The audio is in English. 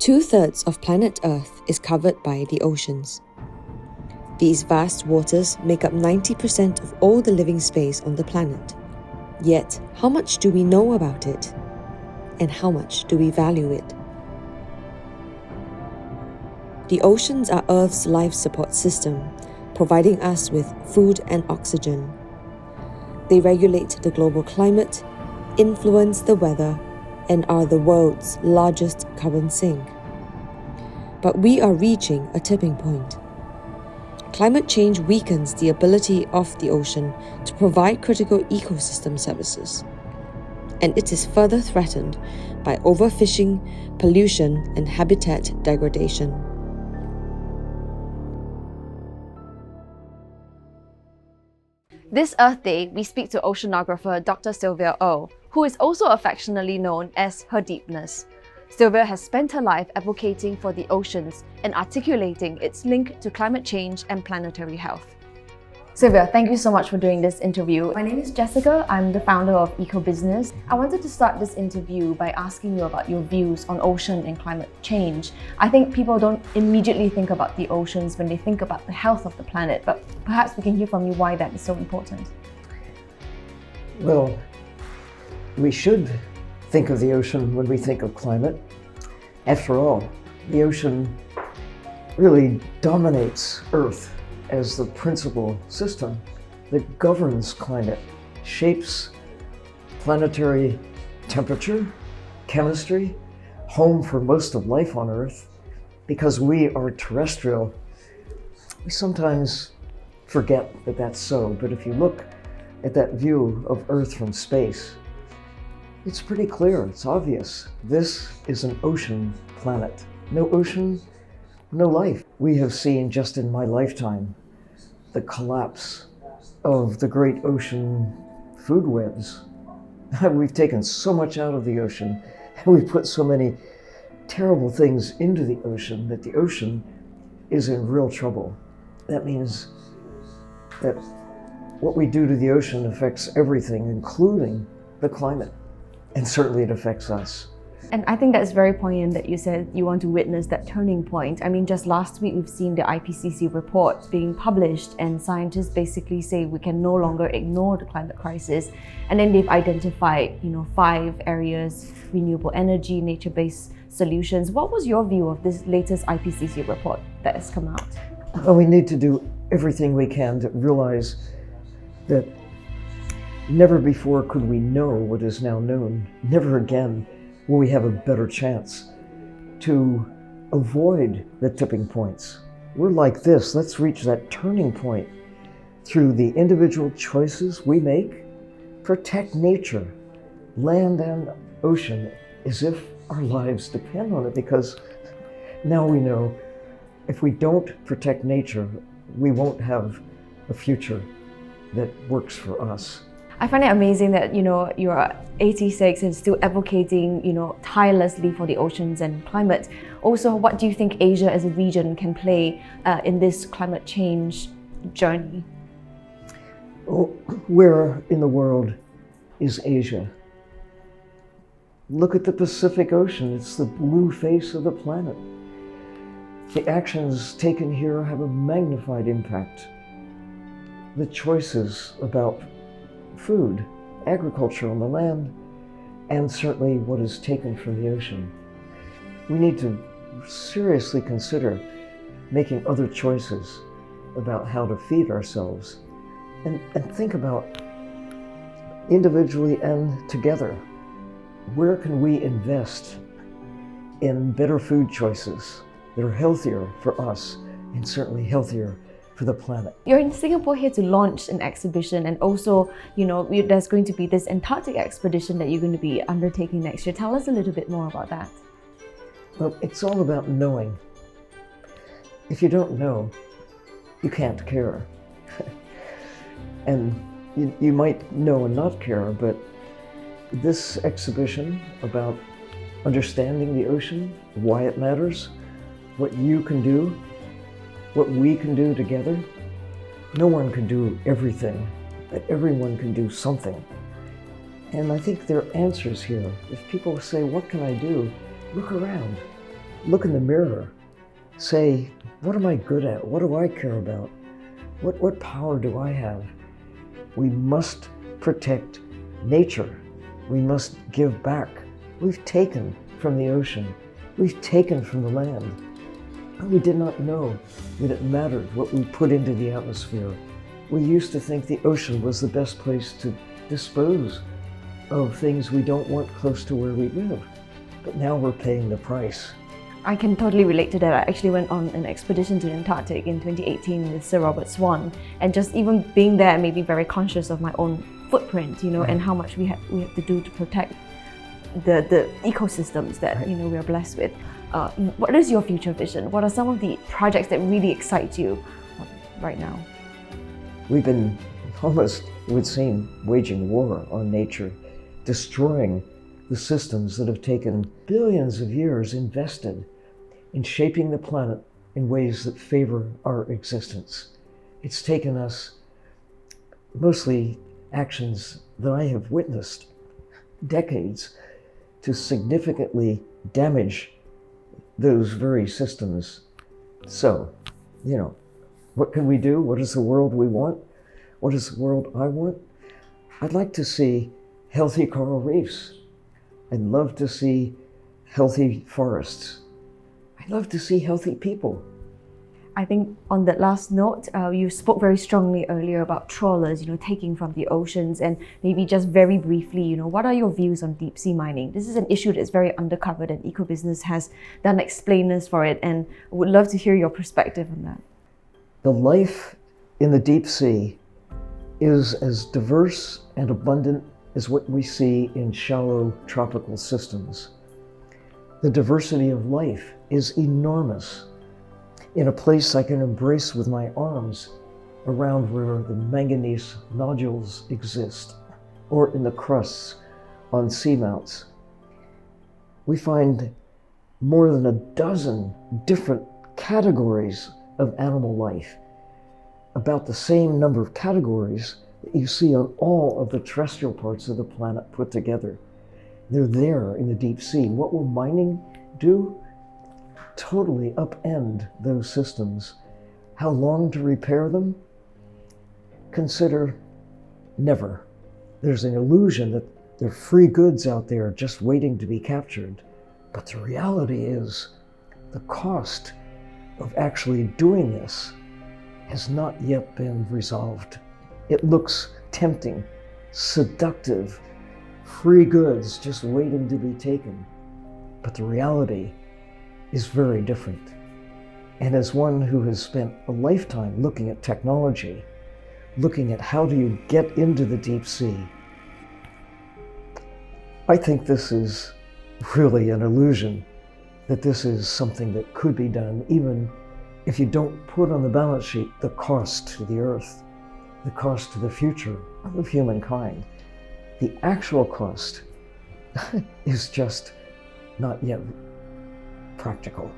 2/3 of planet Earth is covered by the oceans. These vast waters make up 90% of all the living space on the planet. Yet, how much do we know about it? And how much do we value it? The oceans are Earth's life support system, providing us with food and oxygen. They regulate the global climate, influence the weather, and are the world's largest carbon sink. But we are reaching a tipping point. Climate change weakens the ability of the ocean to provide critical ecosystem services, and it is further threatened by overfishing, pollution, and habitat degradation. This Earth Day, we speak to oceanographer Dr. Sylvia Earle, who is also affectionately known as Her Deepness. Sylvia has spent her life advocating for the oceans and articulating its link to climate change and planetary health. Sylvia, thank you so much for doing this interview. My name is Jessica. I'm the founder of EcoBusiness. I wanted to start this interview by asking you about your views on ocean and climate change. I think people don't immediately think about the oceans when they think about the health of the planet, but perhaps we can hear from you why that is so important. Well, we should think of the ocean when we think of climate. After all, the ocean really dominates Earth as the principal system that governs climate, shapes planetary temperature, chemistry, home for most of life on Earth. Because we are terrestrial, we sometimes forget that that's so, but if you look at that view of Earth from space, it's pretty clear, it's obvious. This is an ocean planet. No ocean, no life. We have seen just in my lifetime the collapse of the great ocean food webs. We've taken so much out of the ocean, and we've put so many terrible things into the ocean that the ocean is in real trouble. That means that what we do to the ocean affects everything, including the climate. And certainly it affects us. And I think that's very poignant that you said you want to witness that turning point. I mean, just last week we've seen the IPCC report being published, and scientists basically say we can no longer ignore the climate crisis. And then they've identified, 5 areas: renewable energy, nature-based solutions. What was your view of this latest IPCC report that has come out? Well, we need to do everything we can to realize that never before could we know what is now known. Never again will we have a better chance to avoid the tipping points. We're like this. Let's reach that turning point through the individual choices we make. Protect nature, land and ocean, as if our lives depend on it, because now we know if we don't protect nature, we won't have a future that works for us. I find it amazing that, you're 86 and still advocating, tirelessly for the oceans and climate. Also, what do you think Asia as a region can play in this climate change journey? Well, where in the world is Asia? Look at the Pacific Ocean. It's the blue face of the planet. The actions taken here have a magnified impact. The choices about food, agriculture on the land, and certainly what is taken from the ocean. We need to seriously consider making other choices about how to feed ourselves, and think about individually and together, where can we invest in better food choices that are healthier for us and certainly healthier for the planet. You're in Singapore here to launch an exhibition, and also, there's going to be this Antarctic expedition that you're going to be undertaking next year. Tell us a little bit more about that. Well, it's all about knowing. If you don't know, you can't care. And you might know and not care, but this exhibition about understanding the ocean, why it matters, what you can do, what we can do together. No one can do everything, but everyone can do something. And I think there are answers here. If people say, what can I do? Look around. look in the mirror, say, what am I good at? What do I care about? What power do I have? We must protect nature. We must give back. We've taken from the ocean. We've taken from the land. We did not know that it mattered what we put into the atmosphere. We used to think the ocean was the best place to dispose of things we don't want close to where we live. But now we're paying the price. I can totally relate to that. I actually went on an expedition to the Antarctic in 2018 with Sir Robert Swan, and just even being there made me very conscious of my own footprint, and how much we have to do to protect the ecosystems that we are blessed with. What is your future vision? What are some of the projects that really excite you right now? We've been almost, it would seem, waging war on nature, destroying the systems that have taken billions of years invested in shaping the planet in ways that favor our existence. It's taken us, mostly actions that I have witnessed, decades, to significantly damage those very systems. So, what can we do? What is the world we want? What is the world I want? I'd like to see healthy coral reefs. I'd love to see healthy forests. I'd love to see healthy people. I think on that last note, you spoke very strongly earlier about trawlers, taking from the oceans, and maybe just very briefly, what are your views on deep sea mining? This is an issue that's very undercovered, and Ecobusiness has done explainers for it, and I would love to hear your perspective on that. The life in the deep sea is as diverse and abundant as what we see in shallow tropical systems. The diversity of life is enormous. In a place I can embrace with my arms around where the manganese nodules exist, or in the crusts on seamounts, we find more than a dozen different categories of animal life, about the same number of categories that you see on all of the terrestrial parts of the planet put together. They're there in the deep sea. What will mining do? Totally upend those systems. How long to repair them? Consider never. There's an illusion that there are free goods out there just waiting to be captured. But the reality is the cost of actually doing this has not yet been resolved. It looks tempting, seductive, free goods just waiting to be taken. But the reality is very different. And as one who has spent a lifetime looking at technology, looking at how do you get into the deep sea, I think this is really an illusion, that this is something that could be done even if you don't put on the balance sheet the cost to the earth, the cost to the future of humankind. The actual cost is just not yet practical.